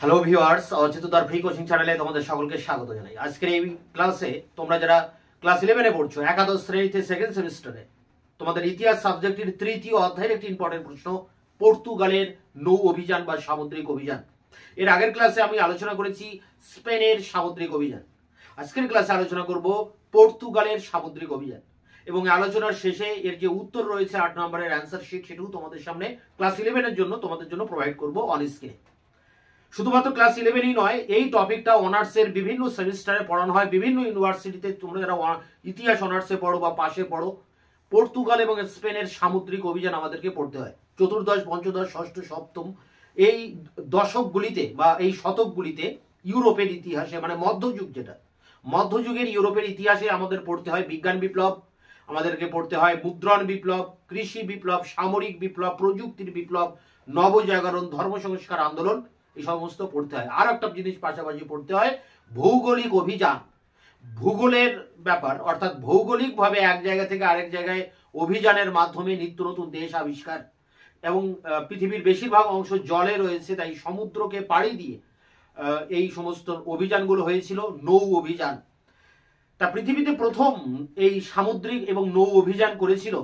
Hello viewers, অচেতনতার free coaching চ্যানেলে তোমাদের সকলকে স্বাগত জানাই। আজকের এই ক্লাসে তোমরা যারা ক্লাস 11 এ পড়ছো, একাদশ শ্রেণীতে সেকেন্ড সেমিস্টারে, তোমাদের ইতিহাস সাবজেক্টের তৃতীয় অধ্যায়ের একটি ইম্পর্টেন্ট প্রশ্ন, পর্তুগালের নৌ অভিযান বা সামুদ্রিক অভিযান। এর আগের ক্লাসে আমি আলোচনা করেছি স্পেনের সামুদ্রিক অভিযান। আজকের ক্লাসে আলোচনা করব পর্তুগালের সামুদ্রিক অভিযান, এবং আলোচনার শেষে এর যে উত্তর রয়েছে 8 নম্বরের অ্যান্সার শিট, সেটাও তোমাদের সামনে ক্লাস 11 এর জন্য তোমাদের জন্য প্রোভাইড করব অন স্ক্রিনে। শুধুমাত্র ক্লাস 11ই নয়, এই টপিকটা অনার্সের বিভিন্ন সেমিস্টারে পড়ানো হয় বিভিন্ন ইউনিভার্সিটিতে। তোমরা যারা ইতিহাস অনার্সে পড়ো বা পাশে পড়ো, পর্তুগাল এবং স্পেনের সামুদ্রিক অভিযান আমাদেরকে পড়তে হয়। চতুর্দশ, পঞ্চদশ, ষষ্ঠ, সপ্তম এই দশকগুলিতে বা এই শতকগুলিতে ইউরোপের ইতিহাসে, মানে মধ্যযুগ, যেটা মধ্যযুগের ইউরোপের ইতিহাসে আমাদের পড়তে হয় বিজ্ঞান বিপ্লব, আমাদেরকে পড়তে হয় মুদ্রণ বিপ্লব, কৃষি বিপ্লব, সামরিক বিপ্লব, প্রযুক্তির বিপ্লব, নবজাগরণ, ধর্ম সংস্কার আন্দোলন, এই সমস্ত পড়তে হয়। আর একটা জিনিস পাশাপাশি পড়তে হয় ভৌগোলিক অভিযান, ভূগোলের ব্যাপার, অর্থাৎ ভৌগোলিকভাবে এক জায়গা থেকে আরেক জায়গায় অভিযানের মাধ্যমে নিত্য নতুন দেশ আবিষ্কার। এবং পৃথিবীর বেশিরভাগ অংশ জলে রয়েছে, তাই সমুদ্রকে পাড়ি দিয়ে এই সমস্ত অভিযানগুলো হয়েছিল নৌ অভিযান। তা পৃথিবীতে প্রথম এই সামুদ্রিক এবং নৌ অভিযান করেছিল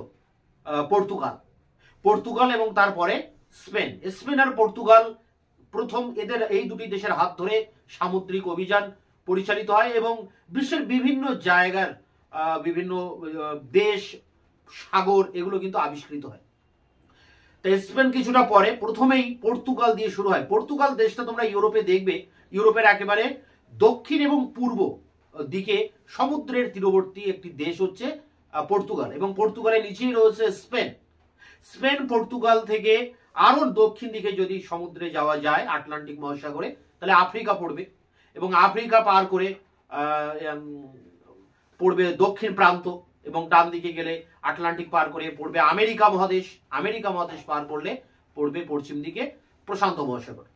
পর্তুগাল এবং তারপরে স্পেন। স্পেন আর পর্তুগাল প্রথম, এদের এই দুটি দেশের হাত ধরে সামুদ্রিক অভিযান পরিচালিত হয় এবং বিশ্বের বিভিন্ন জায়গার বিভিন্ন দেশ, সাগর, এগুলো কিন্তু আবিষ্কৃত হয়। তো স্পেন কিছুটা পরে, প্রথমেই পর্তুগাল দিয়ে শুরু হয়। পর্তুগাল দেশটা তোমরা ইউরোপে দেখবে, ইউরোপের একেবারে দক্ষিণ এবং পূর্ব দিকে সমুদ্রের তীরবর্তী একটি দেশ হচ্ছে পর্তুগাল, এবং পর্তুগালের নিচেই রয়েছে স্পেন। স্পেন পর্তুগাল থেকে আরো দক্ষিণ দিকে যদি সমুদ্রে যাওয়া যায়, আটলান্টিক মহাসাগরে, তাহলে আফ্রিকা পড়বে, এবং আফ্রিকা পার করে পড়বে দক্ষিণ প্রান্ত, এবং ডান দিকে গেলে আটলান্টিক পার করে পড়বে আমেরিকা মহাদেশ, আমেরিকা মহাদেশ পার করলে পড়বে পশ্চিম দিকে প্রশান্ত মহাসাগর।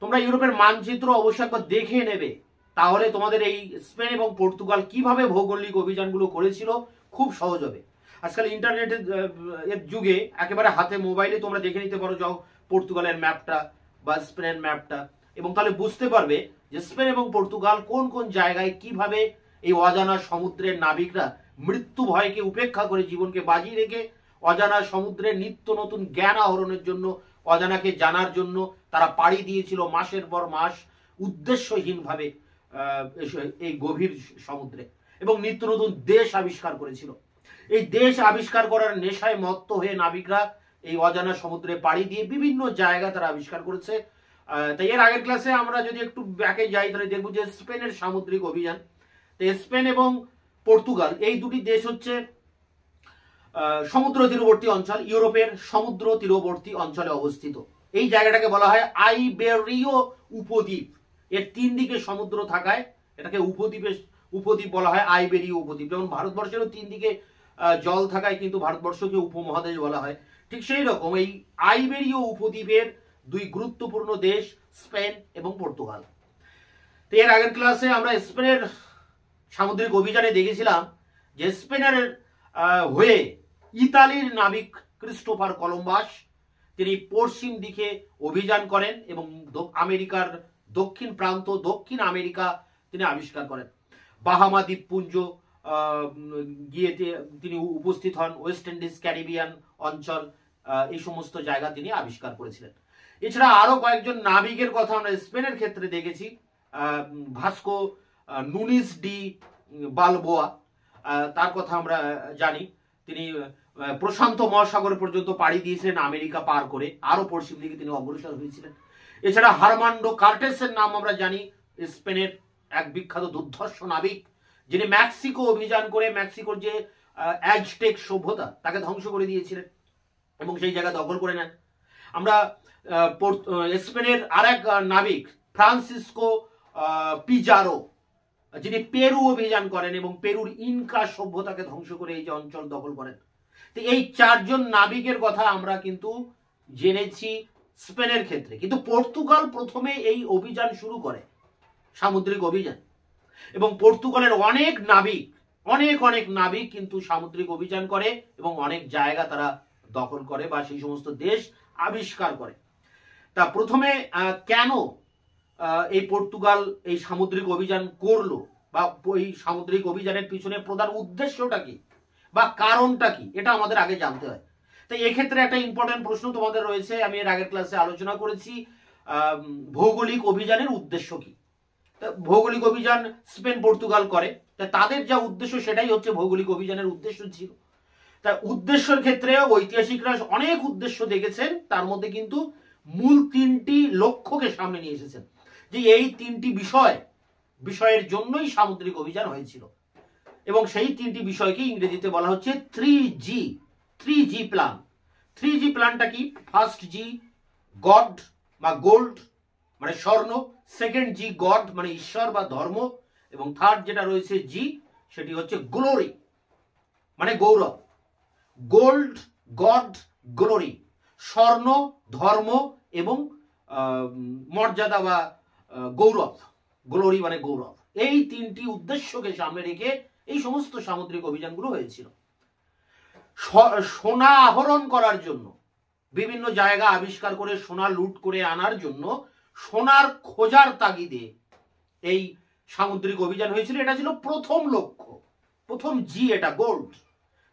তোমরা ইউরোপের মানচিত্র অবশ্যই একবার দেখে নেবে, তাহলে তোমাদের এই স্পেন এবং পর্তুগাল কিভাবে ভৌগোলিক অভিযানগুলো করেছিল খুব সহজ হবে। আজকাল ইন্টারনেটের এর যুগে একেবারে হাতে মোবাইলে তোমরা দেখে নিতে পারো যাও পর্তুগালের ম্যাপটা বা স্পেনের ম্যাপটা, এবং তাহলে বুঝতে পারবে যে স্পেন এবং পর্তুগাল কোন কোন জায়গায় কিভাবে এই অজানা সমুদ্রের নাবিকরা মৃত্যু ভয়কে উপেক্ষা করে, জীবনকে বাজি রেখে অজানা সমুদ্রের নিত্য নতুন জ্ঞান আহরণের জন্য, অজানাকে জানার জন্য তারা পাড়ি দিয়েছিল মাসের পর মাস উদ্দেশ্যহীনভাবে এই গভীর সমুদ্রে, এবং নিত্য নতুন দেশ আবিষ্কার করেছিল। এই দেশ আবিষ্কার করার নেশায় মত্ত হয়ে নাবিকরা এই অজানা সমুদ্রে পাড়ি দিয়ে বিভিন্ন জায়গা তারা আবিষ্কার করেছে। তাই এর আগের ক্লাসে আমরা যদি একটু ব্যাকে যাই, তাহলে দেখবো যে স্পেনের সামুদ্রিক অভিযান। স্পেন এবং পর্তুগাল এই দুটি দেশ হচ্ছে সমুদ্র তীরবর্তী অঞ্চল, ইউরোপের সমুদ্র তীরবর্তী অঞ্চলে অবস্থিত। এই জায়গাটাকে বলা হয় আইবেরীয় উপদ্বীপ। এর তিন দিকে সমুদ্র থাকায় এটাকে উপদ্বীপ বলা হয়, আইবেরীয় উপদ্বীপ। যেমন ভারতবর্ষেরও তিন দিকে জল থাকায় কিন্তু ভারতবর্ষকে উপমহাদেশ বলা হয়, ঠিক সেই রকম এই আইবেরীয় উপদ্বীপের দুই গুরুত্বপূর্ণ দেশ স্পেন এবং পর্তুগাল। তো এর আগের ক্লাসে আমরা স্পেনের সামুদ্রিক অভিযানে দেখেছিলাম যে স্পেনের হয়ে ইতালির নাবিক ক্রিস্টোফার কলম্বাস, তিনি পশ্চিম দিকে অভিযান করেন এবং আমেরিকার দক্ষিণ প্রান্ত, দক্ষিণ আমেরিকা তিনি আবিষ্কার করেন। বাহামা দ্বীপপুঞ্জ গিয়ে তিনি উপস্থিত হন, ওয়েস্ট ইন্ডিজ, ক্যারিবিয়ান অঞ্চল, এই সমস্ত জায়গা তিনি আবিষ্কার করেছিলেন। এছাড়া আরো কয়েকজন নাবিকের কথা আমরা স্পেনের ক্ষেত্রে দেখেছি। ভাস্কো নুনিস ডি বালবোয়া, তার কথা আমরা জানি, তিনি প্রশান্ত মহাসাগর পর্যন্ত পাড়ি দিয়েছিলেন আমেরিকা পার করে, আরো পশ্চিম দিকে তিনি অগ্রসর হয়েছিলেন। এছাড়া হারমান্ডো কার্টেসের নাম আমরা জানি, স্পেনের এক বিখ্যাত দুর্ধর্ষ নাবিক, যিনি মেক্সিকো অভিযান করে মেক্সিকোর যে অ্যাজটেক সভ্যতা তাকে ধ্বংস করে দিয়েছিলেন এবং সেই জায়গা দখল করে নেন। আমরা স্পেনের আরেক নাবিক ফ্রান্সিসকো পিজারো, যিনি পেরু অভিযান করেন এবং পেরুর ইনকা সভ্যতাকে ধ্বংস করে এই যে অঞ্চল দখল করেন। তো এই চারজন নাবিকের কথা আমরা কিন্তু জেনেছি স্পেনের ক্ষেত্রে। কিন্তু পর্তুগাল প্রথমে এই অভিযান শুরু করে, সামুদ্রিক অভিযান, এবং পর্তুগালের অনেক নাবিক কিন্তু সামুদ্রিক অভিযান করে এবং অনেক জায়গা তারা দখল করে বা সেই সমস্ত দেশ আবিষ্কার করে। তা প্রথমে কেন এই পর্তুগাল এই সামুদ্রিক অভিযান করলো, বা এই সামুদ্রিক অভিযানের পিছনে প্রধান উদ্দেশ্যটা কি বা কারণটা কি, এটা আমাদের আগে জানতে হয়। তাই এক্ষেত্রে একটা ইম্পর্টেন্ট প্রশ্ন তোমাদের রয়েছে, আমি এর আগের ক্লাসে আলোচনা করেছি, ভৌগোলিক অভিযানের উদ্দেশ্য কি। ভৌগোলিক অভিযান স্পেন পর্তুগাল করে, তাদের যা উদ্দেশ্য সেটাই হচ্ছে ভৌগোলিক অভিযানের উদ্দেশ্য ছিল। তা উদ্দেশ্যের ক্ষেত্রে ঐতিহাসিকরা অনেক উদ্দেশ্য দেখেছেন, তার মধ্যে কিন্তু মূল তিনটি লক্ষ্যকে সামনে নিয়ে এসেছেন, যে এই তিনটি বিষয়ের জন্যই সামুদ্রিক অভিযান হয়েছিল। এবং সেই তিনটি বিষয়কে ইংরেজিতে বলা হচ্ছে 3G প্ল্যান। 3G প্ল্যানটা কি? ফার্স্ট জি গড বা গোল্ড মানে স্বর্ণ, সেকেন্ড জি গড মানে ঈশ্বর বা ধর্ম, এবং থার্ড যেটা রয়েছে জি সেটি হচ্ছে গ্লোরি মানে গৌরব। গোল্ড, গড, গ্লোরি, স্বর্ণ, ধর্ম এবং মর্যাদা বা গৌরব, গ্লোরি মানে গৌরব। এই তিনটি উদ্দেশ্যকে সামনে রেখে এই সমস্ত সামুদ্রিক অভিযানগুলো হয়েছিল। সোনা আহরণ করার জন্য, বিভিন্ন জায়গা আবিষ্কার করে সোনা লুট করে আনার জন্য সোনার খোঁজার তাগিদে এই সামুদ্রিক অভিযান হয়েছিল। এটা ছিল প্রথম লক্ষ্য, প্রথম জি এটা গোল্ড।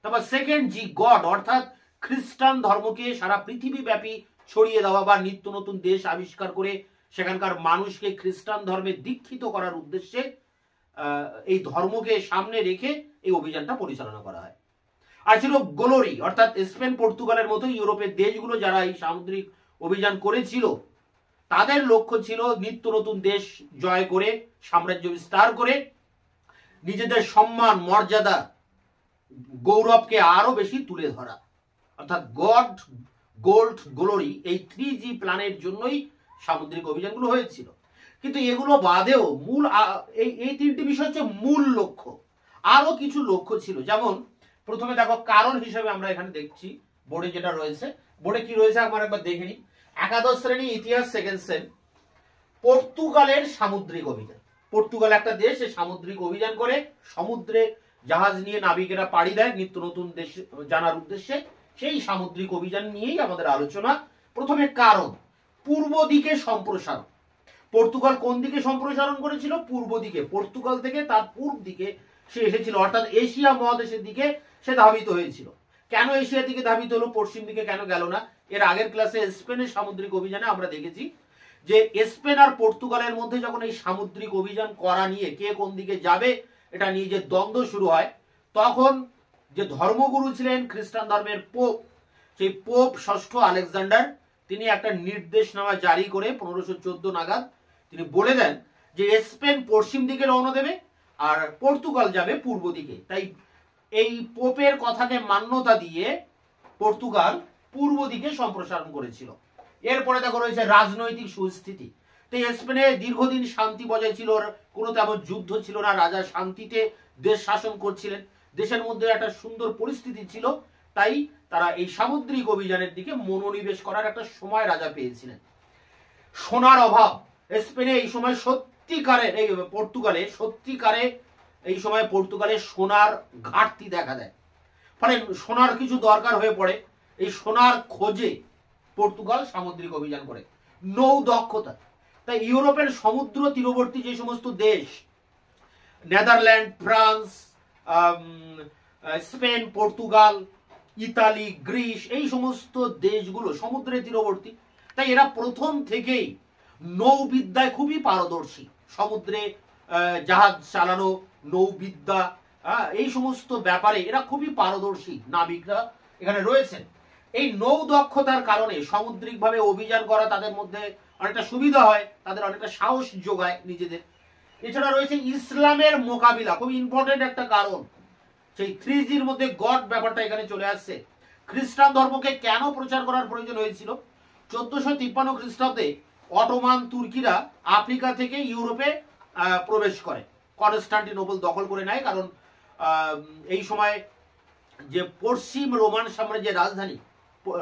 তারপর সেকেন্ড জি গড, অর্থাৎ খ্রিস্টান ধর্মকে সারা পৃথিবী ব্যাপী ছড়িয়ে দেওয়া বা নিত্য নতুন দেশ আবিষ্কার করে সেখানকার মানুষকে খ্রিস্টান ধর্মে দীক্ষিত করার উদ্দেশ্যে এই ধর্মকে সামনে রেখে এই অভিযানটা পরিচালনা করা হয়। আর ছিল গ্লোরি, অর্থাৎ স্পেন পর্তুগালের মতো ইউরোপের দেশগুলো যারা এই সামুদ্রিক অভিযান করেছিল তাদের লক্ষ্য ছিল নিত্য নতুন দেশ জয় করে সাম্রাজ্য বিস্তার করে নিজেদের সম্মান, মর্যাদা, গৌরবকে আরো বেশি তুলে ধরা। অর্থাৎ গড, গোল্ড, গ্লোরি এই 3G প্ল্যানের জন্যই সামুদ্রিক অভিযানগুলো হয়েছিল। কিন্তু এগুলো বাদেও মূল এই তিনটি বিষয় হচ্ছে মূল লক্ষ্য। আরো কিছু লক্ষ্য ছিল, যেমন প্রথমে দেখো কারণ হিসেবে আমরা এখানে দেখছি বোর্ডে যেটা রয়েছে, বোর্ডে কি রয়েছে আমরা একবার দেখে নিই। একাদশ শ্রেণী ইতিহাস সেকেন্ড সেম, পর্তুগালের সামুদ্রিক অভিযান। পর্তুগাল একটা দেশ, সামুদ্রিক অভিযান করে সমুদ্রে জাহাজ নিয়ে নাবিকেরা পাড়ি দেয় নিত্য নতুন দেশ জানার উদ্দেশ্যে। সেই সামুদ্রিক অভিযান নিয়েই আমাদের আলোচনা। প্রথমে কারণ, পূর্ব দিকে সম্প্রসারণ। পর্তুগাল কোন দিকে সম্প্রসারণ করেছিল? পূর্ব দিকে। পর্তুগাল থেকে তার পূর্ব দিকে সে এসেছিল, অর্থাৎ এশিয়া মহাদেশের দিকে সে ধাবিত হয়েছিল। কেন এশিয়ার দিকে ধাবিত হলো, পশ্চিম দিকে কেন গেল না? এর আগের ক্লাসে স্পেনের সামুদ্রিক অভিযানে আমরা দেখেছি যে স্পেন আর পর্তুগালের মধ্যে যখন এই সামুদ্রিক অভিযান করা নিয়ে কে কোন দিকে যাবে এটা নিয়ে যে দ্বন্দ্ব শুরু হয়, তখন যে ধর্মগুরু ছিলেন খ্রিস্টান ধর্মের পোপ, সেই পোপ ষষ্ঠ আলেকজান্ডার, তিনি একটা নির্দেশনামা জারি করে 1514 নাগাদ তিনি বলে দেন যে স্পেন পশ্চিম দিকে রওনা দেবে আর পর্তুগাল যাবে পূর্ব দিকে। তাই এই পোপের কথাকে মান্যতা দিয়ে পর্তুগাল পূর্ব দিকে সম্প্রসারণ করেছিল। এরপরে দেখো রয়েছে রাজনৈতিক সুস্থিতি। তো স্পেনে দীর্ঘদিন শান্তি বজায় ছিল, কোনো তেমন যুদ্ধ ছিল না, রাজা শান্তিতে দেশ শাসন করছিলেন, দেশের মধ্যে একটা সুন্দর পরিস্থিতি ছিল। তাই তারা এই সামুদ্রিক অভিযানের দিকে মনোনিবেশ করার একটা সময় রাজা পেয়েছিলেন। সোনার অভাব, স্পেনে এই সময় পর্তুগালে সোনার ঘাটতি দেখা দেয়, ফলে সোনার কিছু দরকার হয়ে পড়ে। এই সোনার খোঁজে পর্তুগাল সামুদ্রিক অভিযান করে। নৌ দক্ষতা, তাই ইউরোপের সমুদ্র তীরবর্তী যে সমস্ত দেশ, Netherland, France, Spain, Portugal, Italy, Greece, এই সমস্ত দেশগুলো সমুদ্রের তীরবর্তী, তাই এরা প্রথম থেকেই নৌবিদ্যায় খুবই পারদর্শী। সমুদ্রে জাহাজ চালানো, নৌবিদ্যা, এই সমস্ত ব্যাপারে এরা খুবই পারদর্শী নাবিকরা এখানে রয়েছেন। এই নৌ দক্ষতার কারণে সামুদ্রিকভাবে অভিযান করা তাদের মধ্যে অনেকটা সুবিধা হয়, তাদের অনেকটা সাহস যোগায় নিজেদের। এছাড়া রয়েছে ইসলামের মোকাবিলা, খুব ইম্পর্টেন্ট একটা কারণ। সেই 3Gর মধ্যে গড ব্যাপারটা এখানে চলে আসছে। খ্রিস্টান ধর্মকে কেন প্রচার করার প্রয়োজন হয়েছিল? 1453 খ্রিস্টাব্দে অটোমান তুর্কিরা আফ্রিকা থেকে ইউরোপে প্রবেশ করে, কনস্টান্টিনোপল দখল করে নেয়। কারণ এই সময় যে পশ্চিম রোমান সাম্রাজ্যের রাজধানী,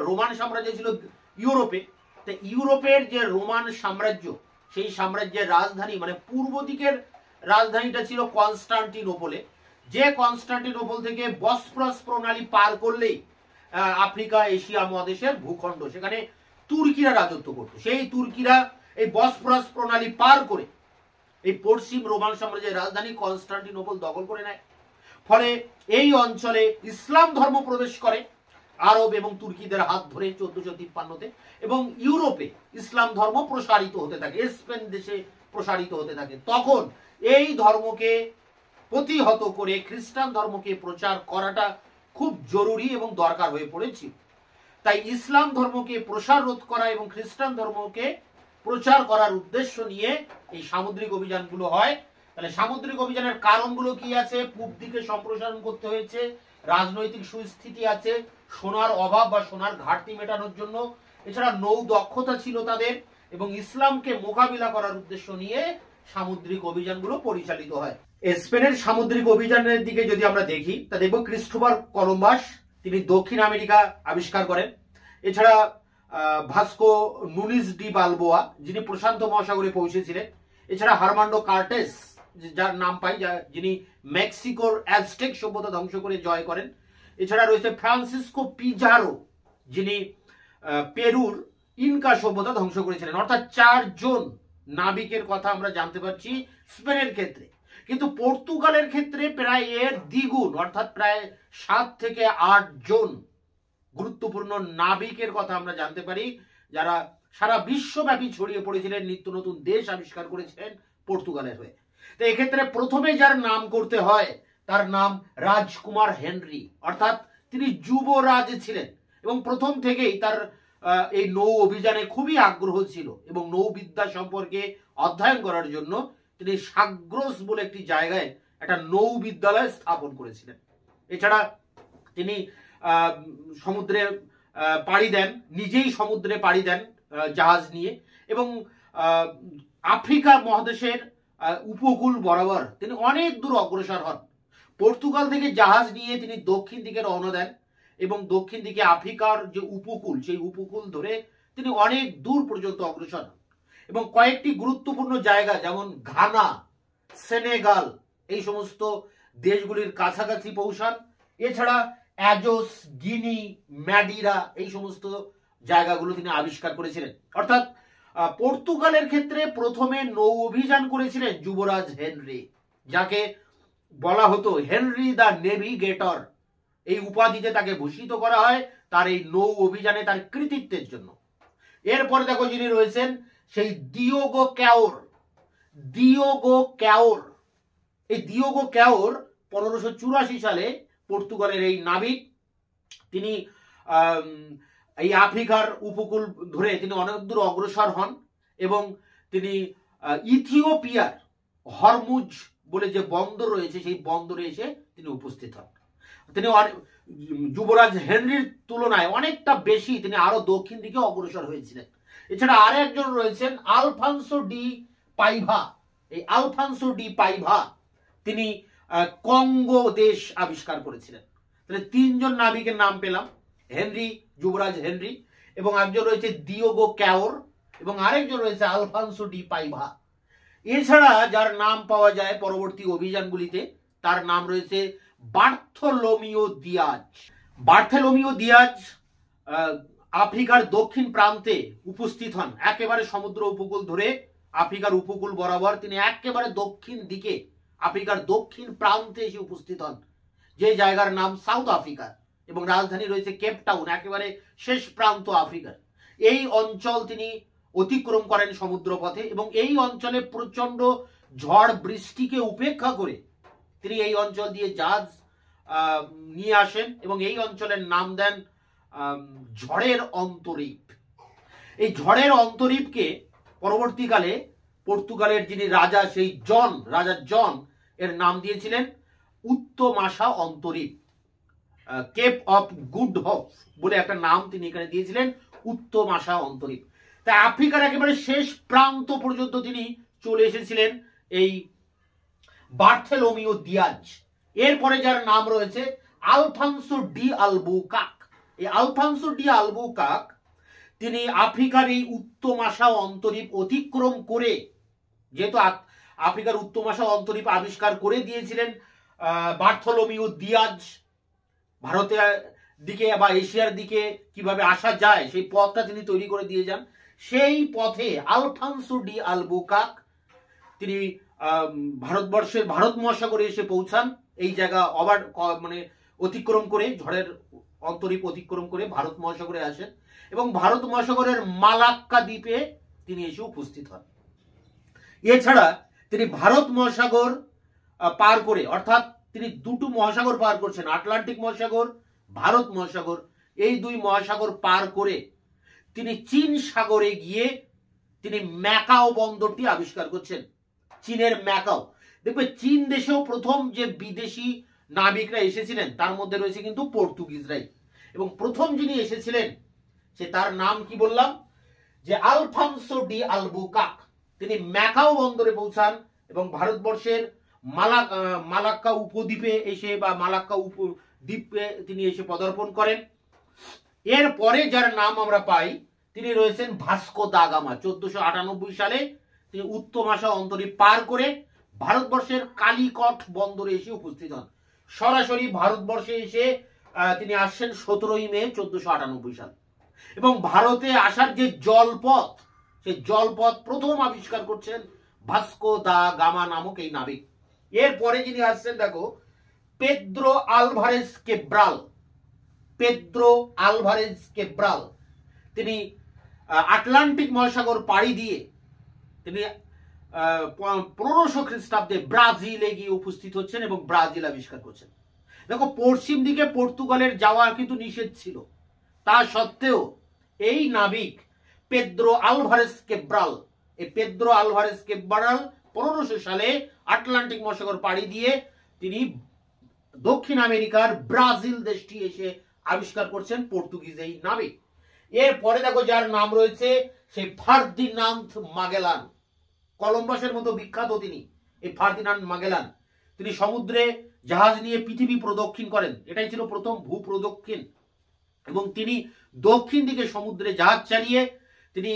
রোমান সাম্রাজ্য ছিল ইউরোপে, তো ইউরোপের যে রোমান সাম্রাজ্য, সেই সাম্রাজ্যের রাজধানী মানে পূর্ব দিকের রাজধানীটা ছিল কনস্টান্টিনোপলে। যে কনস্টান্টিনোপল থেকে বসফরাস প্রণালী পার করলেই আফ্রিকা, এশিয়া মহাদেশের ভূখণ্ড, সেখানে তুর্কিরা রাজত্ব করত। সেই তুর্কিরা এই বসফরাস প্রণালী পার করে এই পশ্চিম রোমান সাম্রাজ্যের রাজধানী কনস্টান্টিনোপল দখল করে নেয়। ফলে এই অঞ্চলে ইসলাম ধর্ম প্রবেশ করে আরব এবং তুর্কিদের হাত ধরে 1453-তে, এবং ইউরোপে ইসলাম ধর্ম প্রসারিত হতে থাকে, স্পেন দেশে প্রসারিত হতে থাকে। তখন এই ধর্মকে প্রতিহত করে খ্রিস্টান ধর্মকে প্রচার করাটা খুব জরুরি এবং দরকার হয়ে পড়েছিল। তাই ইসলাম ধর্মকে প্রসার রোধ করা এবং খ্রিস্টান ধর্মকে প্রচার করার উদ্দেশ্য নিয়ে এই সামুদ্রিক অভিযানগুলো হয়। তাহলে সামুদ্রিক অভিযানের কারণগুলো কি আছে? পূব দিকে সম্প্রসারণ করতে হয়েছে, রাজনৈতিক সুস্থিতি আছে, সোনার অভাব বা সোনার ঘাটতি মেটানোর জন্য, এছাড়া নৌ দক্ষতা ছিল তাদের, এবং ইসলামকে মোকাবিলা করার উদ্দেশ্য নিয়ে সামুদ্রিক অভিযানগুলো পরিচালিত হয়। স্পেনের সামুদ্রিক অভিযানের দিকে যদি আমরা দেখি, তা দেখব ক্রিস্টোফার কলম্বাস তিনি দক্ষিণ আমেরিকা আবিষ্কার করেন। এছাড়া ভাস্কো নুনিস ডি বালবোয়া যিনি প্রশান্ত মহাসাগরে পৌঁছেছিলেন। এছাড়া হারমান্ডো কার্টেস যার নাম পাই, যিনি মেক্সিকোর অ্যাজটেক সভ্যতা ধ্বংস করে জয় করেন। এছাড়া রয়েছে ফ্রান্সিসকো পিজারো যিনি পেরুর ইনকা সভ্যতা ধ্বংস করেছিলেন। অর্থাৎ 4 জন নাবিকের কথা আমরা জানতে পারছি স্পেনের ক্ষেত্রে। কিন্তু পর্তুগালের ক্ষেত্রে প্রায় এর দ্বিগুণ, অর্থাৎ প্রায় 7 থেকে 8 জন গুরুত্বপূর্ণ নাবিকের কথা আমরা জানতে পারি, যারা সারা বিশ্বব্যাপী ছড়িয়ে পড়েছিলেন, নিত্য নতুন দেশ আবিষ্কার করেছিলেন পর্তুগালের হয়ে। তো এক্ষেত্রে প্রথমে যার নাম করতে হয় তার নাম রাজকুমার হেনরি, অর্থাৎ তিনি যুবরাজ ছিলেন এবং প্রথম থেকেই তার এই নৌ অভিযানে খুবই আগ্রহ ছিল এবং নৌবিদ্যা সম্পর্কে অধ্যয়ন করার জন্য তিনি সাগ্রস বলে একটি জায়গায় একটা নৌ বিদ্যালয় স্থাপন করেছিলেন। এছাড়া তিনি সমুদ্রে পাড়ি দেন, নিজেই সমুদ্রে পাড়ি দেন জাহাজ নিয়ে, এবং আফ্রিকা মহাদেশের উপকূল বরাবর তিনি অনেক দূর অগ্রসর হন। পর্তুগাল থেকে জাহাজ নিয়ে তিনি দক্ষিণ দিকে রওনা দেন এবং দক্ষিণ দিকে আফ্রিকার যে উপকূল, সেই উপকূল ধরে তিনি অনেক দূর পর্যন্ত অগ্রসর হন এবং কয়েকটি গুরুত্বপূর্ণ জায়গা যেমন ঘানা, সেনেগাল এই সমস্ত দেশগুলির কাছাকাছি পৌঁছান। এছাড়া অ্যাজোস, গিনি, ম্যাডিরা এই সমস্ত জায়গাগুলো তিনি আবিষ্কার করেছিলেন। অর্থাৎ পর্তুগালের ক্ষেত্রে প্রথমে নৌ অভিযান করেছিলেন যুবরাজ হেনরি, যাকে বলা হতো হেনরি দ্য নেভিগেটর। এই উপাধিতে তাকে ভূষিত করা হয় তার এই নৌ অভিযানে তার কৃতিত্বের জন্য। এরপরে দেখো যিনি রয়েছেন সেই দিয়েগো ক্যাওর। দিয়েগো ক্যাওর, এই দিয়েগো ক্যাওর 1584 সালে পর্তুগালের এই নাবিক, তিনি এই আফ্রিকার উপকূল ধরে তিনি অনেক দূর অগ্রসর হন এবং তিনি ইথিওপিয়ার হরমুজ বলে যে বন্দর রয়েছে সেই বন্দরে এসে তিনি উপস্থিত হন। তিনি যুবরাজ হেনরির তুলনায় অনেকটা বেশি তিনি আরো দক্ষিণ দিকে অগ্রসর হয়েছিলেন। এছাড়া আর একজন রয়েছেন আলফান্সো ডি পাইভা। এই আলফান্সো ডি পাইভা তিনি কঙ্গো দেশ আবিষ্কার করেছিলেন। তাহলে 3 জন নাবিকের নাম পেলাম, হেনরি, যুবরাজ হেনরি, এবং একজন রয়েছে দিয়েগো ক্যাওর এবং আরেকজন রয়েছে আলফান্সো ডি পাইভা। এছাড়া যার নাম পাওয়া যায় পরবর্তী অভিযানগুলিতে তার নাম রয়েছে বার্থোলোমিও দিয়াজ। বার্থোলোমিও দিয়াজ আফ্রিকার দক্ষিণ প্রান্তে উপস্থিত হন, একেবারে সমুদ্র উপকূল ধরে আফ্রিকার উপকূল বরাবর তিনি একেবারে দক্ষিণ দিকে আফ্রিকার দক্ষিণ প্রান্তে এসে উপস্থিত হন, যে জায়গার নাম সাউথ আফ্রিকা এবং রাজধানী রয়েছে কেপ টাউন, একেবারে শেষ প্রান্ত আফ্রিকার। এই অঞ্চল তিনি অতিক্রম করেন সমুদ্র পথে এবং এই অঞ্চলে প্রচন্ড ঝড় বৃষ্টিকে উপেক্ষা করে তিনি এই অঞ্চল দিয়ে জাহাজ নিয়ে আসেন এবং এই অঞ্চলের নাম দেন ঝড়ের অন্তরীপ। এই ঝড়ের অন্তরীপকে পরবর্তীকালে পর্তুগালের যিনি রাজা, সেই রাজা জন এর নাম দিয়েছিলেন উত্তমাশা অন্তরীপ। কেপ অফ গুড হোপ বলে একটা নাম তিনি এখানে দিয়েছিলেন, উত্তমাশা অন্তরীপ। তাই আফ্রিকার একেবারে শেষ প্রান্ত পর্যন্ত তিনি চলে এসেছিলেন এই বার্থোলোমিও দিয়াজ। এরপরে যার নাম রয়েছে আলফান্সো ডি আলবুকাক। এই আলফান্সো ডি আলবুকাক তিনি আফ্রিকার এই উত্তমাশা অন্তরীপ অতিক্রম করে, যেহেতু আফ্রিকার উত্তমাশা অন্তরীপ আবিষ্কার করে দিয়েছিলেন বার্থোলোমিও দিয়াজ, ভারতের দিকে বা এশিয়ার দিকে কিভাবে আসা যায় সেই পথটা তিনি তৈরি করে দিয়ে যান। সেই পথে আলফানসো ডি আলবুকার্ক তিনি ভারত মহাসাগরে এসে পৌঁছান। এই জায়গা মানে অতিক্রম করে, ঝড়ের অন্তরীপ অতিক্রম করে ভারত মহাসাগরে আসেন এবং ভারত মহাসাগরের মালাক্কা দ্বীপে তিনি এসে উপস্থিত হন। এছাড়া তিনি ভারত মহাসাগর পার করে, অর্থাৎ তিনি দুটো মহাসাগর পার করছেন, আটলান্টিক মহাসাগর, ভারত মহাসাগর, এই দুই মহাসাগর পার করে তিনি চীন সাগরে গিয়ে তিনি ম্যাকাও বন্দরটি আবিষ্কার করছেন। চীনের ম্যাকাও, দেখবে চীন দেশেও প্রথম যে বিদেশি নাবিকরা এসেছিলেন তার মধ্যে রয়েছে কিন্তু পর্তুগিজরাই, এবং প্রথম যিনি এসেছিলেন সে তার নাম কি বললাম, যে আলফানসো ডি আলবুকার্ক। তিনি ম্যাকাও বন্দরে পৌঁছান এবং ভারতবর্ষের মালাক্কা উপদ্বীপে এসে বা মালাক্কা উপদ্বীপে তিনি এসে পদার্পণ করেন। এরপরে যার নাম আমরা পাই তিনি রয়েছেন ভাস্কো দা গামা। 1498 সালে তিনি উত্তমাশা অন্তরীপ পার করে ভারতবর্ষের কালিকট বন্দরে এসে উপস্থিত হন। সরাসরি ভারতবর্ষে এসে তিনি আসছেন 17 মে 1498 সাল, এবং ভারতে আসার যে জলপথ, সেই জলপথ প্রথম আবিষ্কার করছেন ভাস্কো দা গামা নামক এই নাবিক। এরপরে যিনি আসছেন দেখো পেদ্রো আলভারেজ কেব্রাল। পেদ্রো আলভারেজ কেব্রাল তিনি আটলান্টিক মহাসাগর পাড়ি দিয়ে তিনি 1500 খ্রিস্টাব্দে ব্রাজিলে গিয়ে উপস্থিত হচ্ছেন এবং ব্রাজিল আবিষ্কার করছেন। দেখো পশ্চিম দিকে পর্তুগালের যাওয়া কিন্তু নিষেধ ছিল, তা সত্ত্বেও এই নাবিক পেদ্রো আলভারেজ কেব্রাল, এই পেদ্রো আলভারেজ কেব্রাল 1500 সালে আটলান্টিক মহাসাগর পাড়ি দিয়ে তিনি দক্ষিণ আমেরিকার ব্রাজিল দেশটি এসে আবিষ্কার করছেন পর্তুগিজ এই নাবিক। এরপরে দেখো যার নাম রয়েছে সেই ফার্দিনান্দ মাগেলান। কলম্বাসের মতো বিখ্যাত তিনি এই ফার্দিনান্দ মাগেলান। তিনি সমুদ্রে জাহাজ নিয়ে পৃথিবী প্রদক্ষিণ করেন, এটাই ছিল প্রথম ভূপ্রদক্ষিণ, এবং তিনি দক্ষিণ দিকে সমুদ্রে জাহাজ চালিয়ে তিনি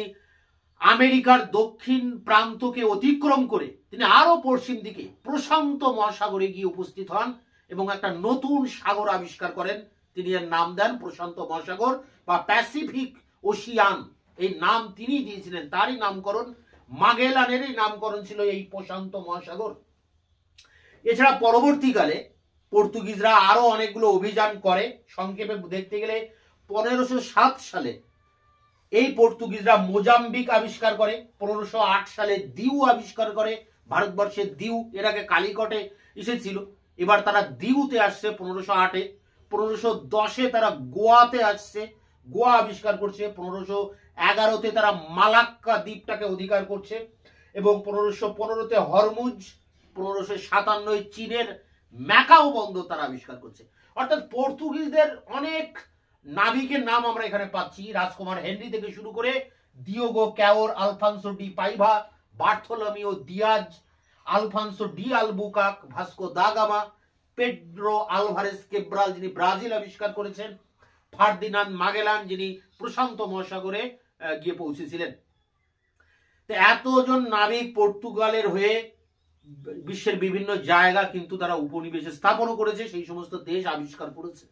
আমেরিকার দক্ষিণ প্রান্তকে অতিক্রম করে তিনি আরো পশ্চিম দিকে প্রশান্ত মহাসাগরে গিয়ে উপস্থিত হন এবং একটা নতুন সাগর আবিষ্কার করেন। তিনি এর নাম দেন প্রশান্ত মহাসাগর বা প্যাসিফিক ওশিয়ান। এই নাম তিনি দিয়েছিলেন, তারই নামকরণ, মাগেলানেরই নামকরণ ছিল এই প্রশান্ত মহাসাগর। এছাড়া পরবর্তীকালে পর্তুগিজরা আরো অনেকগুলো অভিযান করে। সংক্ষেপে দেখতে গেলে 1507 সালে এই পর্তুগিজরা মোজাম্বিক আবিষ্কার করে, 1508 সালে দিউ আবিষ্কার করে, ভারতবর্ষের দিউ, এর আগে কালিকটে এসেছিল, এবার তারা দিউতে আসছে 1508-এ। 1510-এ তারা গোয়াতে আসছে, গোয়া আবিষ্কার করছে। 1511-তে তারা মালাক্কা দ্বীপটাকে অধিকার করছে এবং 1515-তে হরমুজ, 1557-এ চীনের ম্যাকাও বন্দর তারা আবিষ্কার করছে। অর্থাৎ পর্তুগিজদের অনেক নাবিকের নাম আমরা এখানে পাচ্ছি, রাজকুমার হেনরি থেকে শুরু করে Diego Cao, Alfonso de Paiva, Bartholomeu Dias, Alfonso de Albuquerque, Vasco da Gama, Pedro Alvarez Cabral যিনি ব্রাজিল আবিষ্কার করেছেন, ফার্দিনান্দ মাগেলান যিনি প্রশান্ত মহাসাগরে গিয়ে পৌঁছেছিলেন। তো এতজন নাবিক পর্তুগালের হয়ে বিশ্বের বিভিন্ন জায়গা কিন্তু তারা উপনিবেশে স্থাপন করেছে, সেই সমস্ত দেশ আবিষ্কার করেছে।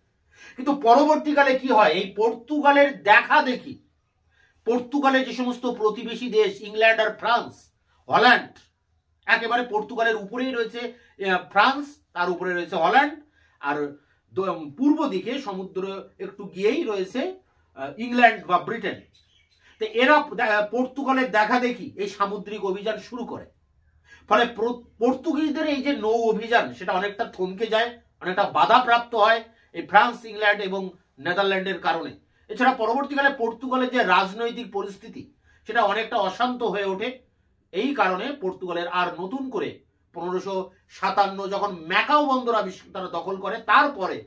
কিন্তু পরবর্তীকালে কি হয়, এই পর্তুগালের দেখা দেখি পর্তুগালের যে সমস্ত প্রতিবেশী দেশ ইংল্যান্ড আর ফ্রান্স, হল্যান্ড, একেবারে পর্তুগালের উপরেই রয়েছে ফ্রান্স, তার উপরে রয়েছে হল্যান্ড, আর পূর্ব দিকে সমুদ্র একটু গিয়েই রয়েছে ইংল্যান্ড বা ব্রিটেন। তো এরা পর্তুগালের দেখা দেখি এই সামুদ্রিক অভিযান শুরু করে। ফলে পর্তুগিজদের এই যে নৌ অভিযান সেটা অনেকটা থমকে যায়, অনেকটা বাধাপ্রাপ্ত হয় এই ফ্রান্স, ইংল্যান্ড এবং নেদারল্যান্ডের কারণে। এছাড়া পরবর্তীকালে পর্তুগালের যে রাজনৈতিক পরিস্থিতি সেটা অনেকটা অশান্ত হয়ে ওঠে। এই কারণে পর্তুগালের আর নতুন করে 1557 যখন ম্যাকাও বন্দর তারা দখল করে, তারপরে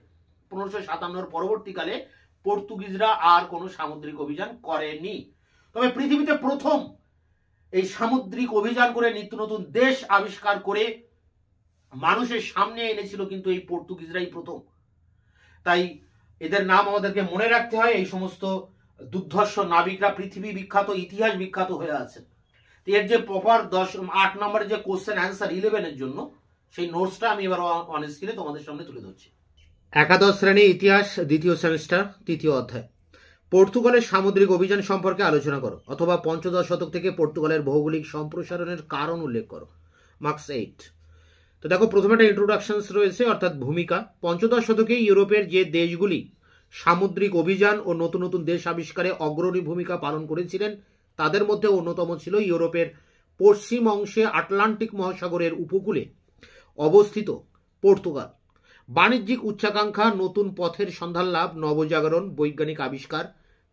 1557 পরবর্তীকালে পর্তুগিজরা আর কোনো সামুদ্রিক অভিযান করেনি। তবে পৃথিবীতে প্রথম এই সামুদ্রিক অভিযান করে নিত্য নতুন দেশ আবিষ্কার করে মানুষের সামনে এনেছিল কিন্তু এই পর্তুগিজরাই প্রথম। তাই এদের নাম আমাদেরকে মনে রাখতে হয়। এই সমস্ত দুর্ধর্ষ নাবিকরা পৃথিবী বিখ্যাত, ইতিহাস বিখ্যাত হয়ে আছে। এর যে প্রপার 8 নম্বরের যে কোশ্চেন অ্যান্সার 11-এর জন্য সেই নোটসটা আমি এবার অন স্ক্রিনে তোমাদের সামনে তুলে ধরছি। একাদশ শ্রেণী ইতিহাস, দ্বিতীয় সেমিস্টার, তৃতীয় অধ্যায়। পর্তুগালের সামুদ্রিক অভিযান সম্পর্কে আলোচনা করো, অথবা পঞ্চদশ শতক থেকে পর্তুগালের ভৌগোলিক সম্প্রসারণের কারণ উল্লেখ করো। মার্কস 8। তো দেখো, প্রথমে একটা ইন্ট্রোডাকশন রয়েছে, অর্থাৎ ভূমিকা। পঞ্চদশ শতকে ইউরোপের যে দেশগুলি সামুদ্রিক অভিযান ও নতুন নতুন দেশ আবিষ্কারে অগ্রণী ভূমিকা পালন করেছিলেন, তাদের মধ্যে অন্যতম ছিল ইউরোপের পশ্চিম অংশে আটলান্টিক মহাসাগরের উপকূলে অবস্থিত পর্তুগাল। বাণিজ্যিক উচ্চাকাঙ্ক্ষা, নতুন পথের সন্ধান লাভ, নবজাগরণ, বৈজ্ঞানিক আবিষ্কার,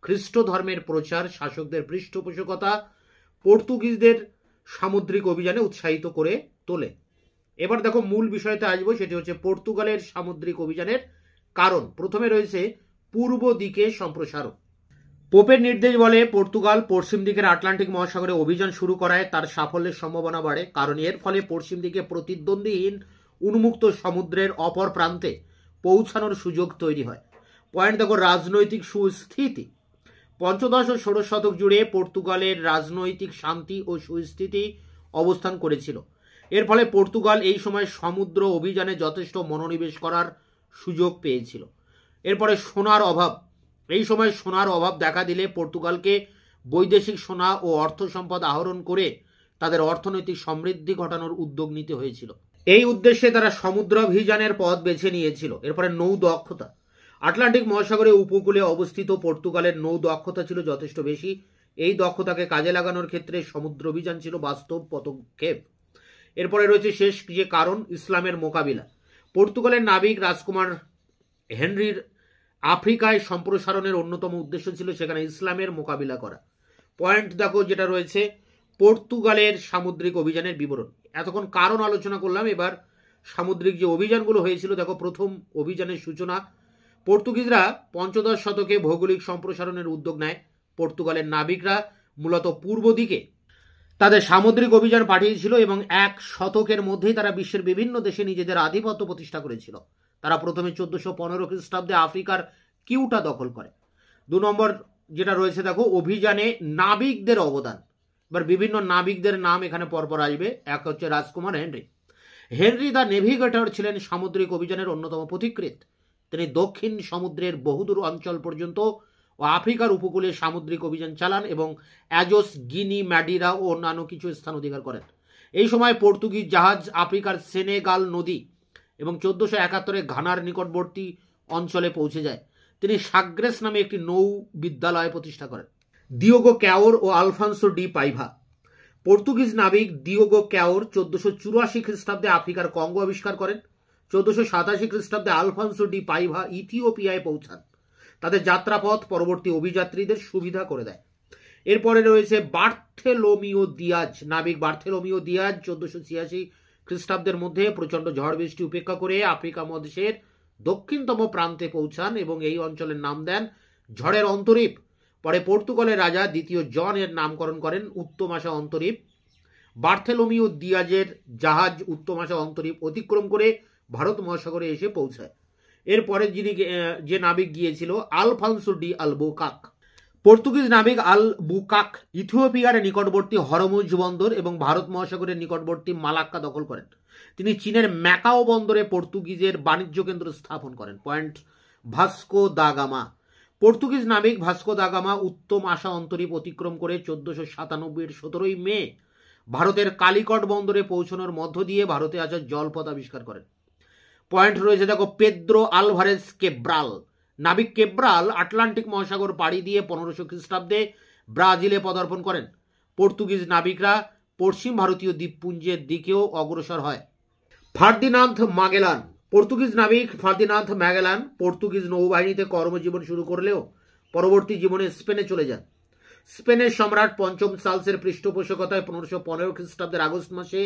খ্রিস্ট ধর্মের প্রচার, শাসকদের পৃষ্ঠপোষকতা পর্তুগিজদের সামুদ্রিক অভিযানে উৎসাহিত করে তোলে। এবার দেখো, মূল বিষয়তে আসবো, সেটি হচ্ছে পর্তুগালের সামুদ্রিক অভিযানের কারণ। প্রথমে রয়েছে পূর্ব দিকে সম্প্রসারণ। পোপের নির্দেশ বলে পর্তুগাল পশ্চিম দিকের আটলান্টিক মহাসাগরে অভিযান শুরু করায় তার সাফল্যের সম্ভাবনা বাড়ে, কারণ এর ফলে পশ্চিম দিকে প্রতিদ্বন্দ্বীহীন উন্মুক্ত সমুদ্রের অপর প্রান্তে পৌঁছানোর সুযোগ তৈরি হয়। পয়েন্ট দেখো, রাজনৈতিক সুস্থিতি। পঞ্চদশ ও ষোড়শ শতক জুড়ে পর্তুগালের রাজনৈতিক শান্তি ও সুস্থিতি অবস্থান করেছিল। এর ফলে পর্তুগাল এই সময় সমুদ্র অভিযানে যথেষ্ট মনোনিবেশ করার সুযোগ পেয়েছিল। এরপরে সোনার অভাব। এই সময় সোনার অভাব দেখা দিলে পর্তুগালকে বৈদেশিক সোনা ও অর্থ সম্পদ আহরণ করে তাদের অর্থনৈতিক সমৃদ্ধি ঘটানোর উদ্যোগ নিতে হয়েছিল। এই উদ্দেশ্যে তারা সমুদ্রাভিযানের পথ বেছে নিয়েছিল। এরপরে নৌ দক্ষতা। আটলান্টিক মহাসাগরের উপকূলে অবস্থিত পর্তুগালের নৌ দক্ষতা ছিল যথেষ্ট বেশি। এই দক্ষতাকে কাজে লাগানোর ক্ষেত্রে সমুদ্র অভিযান ছিল বাস্তব পদক্ষেপ। এরপরে রয়েছে শেষ যে কারণ, ইসলামের মোকাবিলা। পর্তুগালের নাবিক রাজকুমার হেনরির আফ্রিকায় সম্প্রসারণের অন্যতম উদ্দেশ্য ছিল সেখানে ইসলামের মোকাবিলা করা। পয়েন্ট দেখো, যেটা রয়েছে পর্তুগালের সামুদ্রিক অভিযানের বিবরণ। এতক্ষণ কারণ আলোচনা করলাম, এবার সামুদ্রিক যে অভিযানগুলো হয়েছিল। দেখো, প্রথম অভিযানের সূচনা। পর্তুগিজরা পঞ্চদশ শতকে ভৌগোলিক সম্প্রসারণের উদ্যোগ নেয়। পর্তুগালের নাবিকরা মূলত পূর্ব দিকে তাদের সামুদ্রিক অভিযান পাঠিয়েছিল এবং এক শতকের মধ্যেই তারা বিশ্বের বিভিন্ন দেশে নিজেদের আধিপত্য প্রতিষ্ঠা করেছিল। তারা প্রথমে 1415 খ্রিস্টাব্দে আফ্রিকার কিউটা দখল করে। 2 নম্বর যেটা রয়েছে, দেখো, অভিযানে নাবিকদের অবদান। এবার বিভিন্ন নাবিকদের নাম এখানে পরপর আসবে। এক হচ্ছে রাজকুমার হেনরি। হেনরি দ্য নেভিগেটর ছিলেন সামুদ্রিক অভিযানের অন্যতম পথিকৃৎ। তিনি দক্ষিণ সমুদ্রের বহুদূর অঞ্চল পর্যন্ত ও আফ্রিকার উপকূলে সামুদ্রিক অভিযান চালান এবং অ্যাজোস, গিনি, ম্যাডিরা ও অন্যান্য কিছু স্থান অধিকার করেন। এই সময় পর্তুগিজ জাহাজ আফ্রিকার সেনেগাল নদী এবং 1471 ঘানার নিকটবর্তী অঞ্চলে পৌঁছে যায়। তিনি সাগ্রেস নামে একটি নৌ বিদ্যালয় প্রতিষ্ঠা করেন। দিওগো ক্যাওর ও আলফান্সো ডি পাইভা। পর্তুগিজ নাবিক দিওগো ক্যাওর 1484 খ্রিস্টাব্দে আফ্রিকার কঙ্গো আবিষ্কার করেন। 1487 খ্রিস্টাব্দে আলফান্সো ডি পাইভা ইথিওপিয়ায় পৌঁছান। তাদের যাত্রাপথ পরবর্তী অভিযাত্রীদের সুবিধা করে দেয়। এরপরে রয়েছে বার্থেলোমিও দিয়াজ। নাবিক বার্থেলোমিও দিয়াজ 1486 খ্রিস্টাব্দের মধ্যে প্রচন্ড ঝড় বৃষ্টি উপেক্ষা করে আফ্রিকা মহাদেশের দক্ষিণতম প্রান্তে পৌঁছান এবং এই অঞ্চলের নাম দেন ঝড়ের অন্তরীপ। পরে পর্তুগালের রাজা দ্বিতীয় জন এর নামকরণ করেন উত্তমাশা অন্তরীপ। বার্থেলোমিও দিয়াজের জাহাজ উত্তমাশা অন্তরীপ অতিক্রম করে ভারত মহাসাগরে এসে পৌঁছায়। এরপরে যে নাবিক গিয়েছিল আলফান্সো ডি আলবুকাক। পর্তুগিজ নাবিক আলবুকাক ইথিওপিয়ার নিকটবর্তী হরমুজ বন্দর এবং ভারত মহাসাগরের নিকটবর্তী মালাক্কা দখল করেন। তিনি চীনের ম্যাকাও বন্দরে পর্তুগিজের বাণিজ্য কেন্দ্র স্থাপন করেন। Point, Vasco da gamma. Portuguese নাবিক ভাস্কো দা গামা উত্তম আশা অন্তরীপ অতিক্রম করে 1497 17 মে ভারতের কালিকট বন্দরে পৌঁছানোর মধ্য দিয়ে ভারতে আসার জলপথ আবিষ্কার করেন। পয়েন্ট রয়েছে, দেখো, পেদ্রো আলভারেজ কেব্রাল। নাবিক কেব্রাল আটলান্টিক মহাসাগর পাড়ি দিয়ে 1500 খ্রিস্টাব্দে ব্রাজিলে পদার্পণ করেন। পর্তুগিজ নাবিকরা পশ্চিম ভারতীয় দ্বীপপুঞ্জের দিকেও অগ্রসর হয়। ফার্দিনান্দ মাগেলান। পর্তুগিজ নাবিক ফার্দিনান্দ ম্যাগেলান পর্তুগিজ নৌবাহিনীতে কর্মজীবন শুরু করলেও পরবর্তী জীবনে স্পেনে চলে যান। স্পেনের সম্রাট পঞ্চম চার্লসের পৃষ্ঠপোষকতায় 1515 খ্রিস্টাব্দের আগস্ট মাসে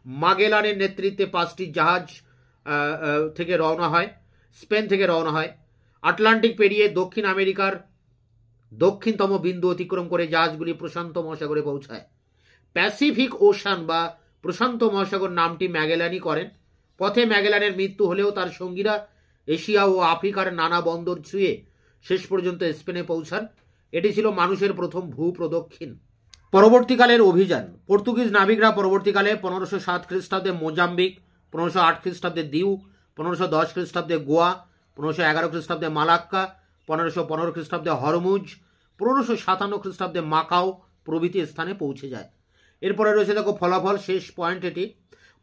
মাগেলানের নেতৃত্বে 5টি জাহাজ স্পেন থেকে রওনা হয়। আটলান্টিক পেরিয়ে দক্ষিণ আমেরিকার দক্ষিণতম বিন্দু অতিক্রম করে জাহাজগুলি প্রশান্ত মহাসাগরে পৌঁছায়। প্যাসিফিক ওশান বা প্রশান্ত মহাসাগর নামটি ম্যাগেলানই করেন। পথে ম্যাগেলানের মৃত্যু হলেও তার সঙ্গীরা এশিয়া ও আফ্রিকার নানা বন্দর ছুঁয়ে শেষ পর্যন্ত স্পেনে পৌঁছান। এটি ছিল মানুষের প্রথম ভূপ্রদক্ষিণ। পরবর্তীকালের অভিযান। পর্তুগিজ নাবিকরা পরবর্তীকালে 1507 খ্রিস্টাব্দে মোজাম্বিক, 1508 খ্রিস্টাব্দে দিউ, 1510 খ্রিস্টাব্দে গোয়া, 1511 খ্রিস্টাব্দে মালাক্কা, 1515 খ্রিস্টাব্দে হরমুজ, 1557 খ্রিস্টাব্দে মাকাও প্রভৃতি স্থানে পৌঁছে যায়। এরপরে রয়েছে দেখো ফলাফল, শেষ পয়েন্ট এটি।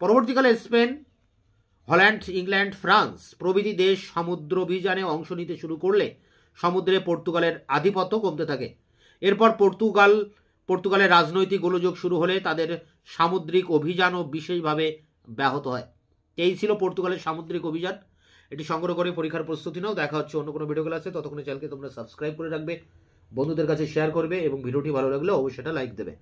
পরবর্তীকালে স্পেন, হল্যান্ড, ইংল্যান্ড, ফ্রান্স প্রভৃতি দেশ সমুদ্র অভিযানে অংশ নিতে শুরু করলে সমুদ্রে পর্তুগালের আধিপত্য কমতে থাকে। এরপর পর্তুগালের রাজনৈতিক গোলযোগ শুরু হলে তাদের সামুদ্রিক অভিযানও বিশেষভাবে ব্যাহত হয়। এই ছিল পর্তুগালের সামুদ্রিক অভিযান। এটি সংগ্রহ করে পরীক্ষার প্রস্তুতি নাও। দেখা হচ্ছে অন্য কোনো ভিডিও ক্লাসে। ততক্ষণে চ্যানেলকে তোমরা সাবস্ক্রাইব করে রাখবে, বন্ধুদের কাছে শেয়ার করবে এবং ভিডিওটি ভালো লাগলে অবশ্যই এটা লাইক দেবে।